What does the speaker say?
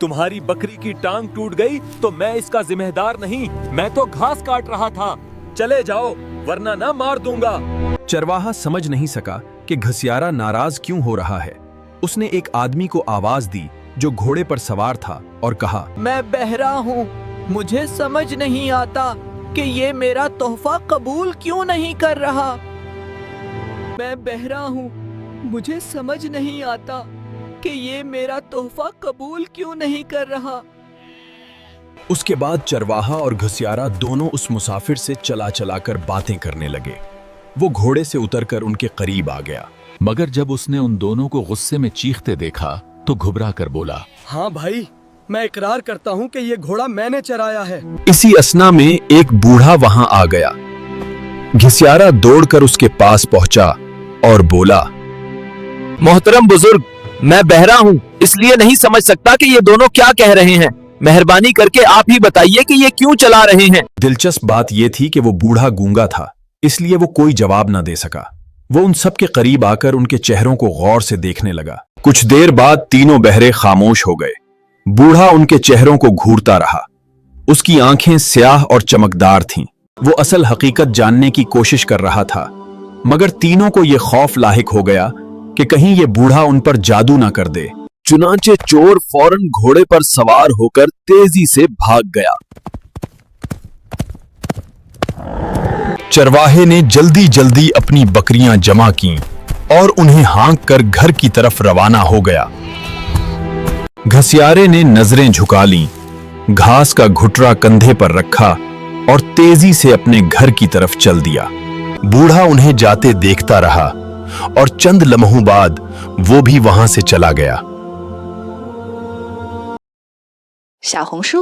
तुम्हारी बकरी की टांग टूट गई तो मैं इसका जिम्मेदार नहीं, मैं तो घास काट रहा था। चले जाओ वरना ना मार दूंगा। चरवाहा समझ नहीं सका कि घसियारा नाराज क्यों हो रहा है। उसने एक आदमी को आवाज दी जो घोड़े पर सवार था और कहा, मैं बहरा हूँ, मुझे समझ नहीं आता कि ये मेरा तोहफा कबूल क्यों नहीं कर रहा। मैं बहरा हूँ, मुझे समझ नहीं आता कि ये मेरा तोहफा कबूल क्यों नहीं कर रहा। उसके बाद चरवाहा और घसियारा दोनों उस मुसाफिर से चला चला कर बातें करने लगे। वो घोड़े से उतरकर उनके करीब आ गया, मगर जब उसने उन दोनों को गुस्से में चीखते देखा तो घुबरा कर बोला, हाँ भाई, मैं इकरार करता हूँ कि ये घोड़ा मैंने चराया है। इसी असना में एक बूढ़ा वहां आ गया। घसियारा दौड़कर उसके पास पहुंचा और बोला, मोहतरम बुजुर्ग, मैं बहरा हूँ, इसलिए नहीं समझ सकता कि ये दोनों क्या कह रहे हैं। मेहरबानी करके आप ही बताइए कि ये क्यों चला रहे हैं। दिलचस्प बात यह थी कि वो बूढ़ा गूंगा था, इसलिए वो कोई जवाब न दे सका। वो उन सब के करीब आकर उनके चेहरों को गौर से देखने लगा। कुछ देर बाद तीनों बहरे खामोश हो गए। बूढ़ा उनके चेहरों को घूरता रहा। उसकी आंखें स्याह और चमकदार थीं। वो असल हकीकत जानने की कोशिश कर रहा था, मगर तीनों को ये खौफ लाहिक हो गया कि कहीं ये बूढ़ा उन पर जादू ना कर दे। चुनांचे चोर फौरन घोड़े पर सवार होकर तेजी से भाग गया। चरवाहे ने जल्दी जल्दी अपनी बकरियां जमा कीं और उन्हें हाँक कर घर की तरफ रवाना हो गया। घसियारे ने नजरें झुका लीं, घास का घुटरा कंधे पर रखा और तेजी से अपने घर की तरफ चल दिया। बूढ़ा उन्हें जाते देखता रहा और चंद लम्हों बाद वो भी वहां से चला गया। 小红书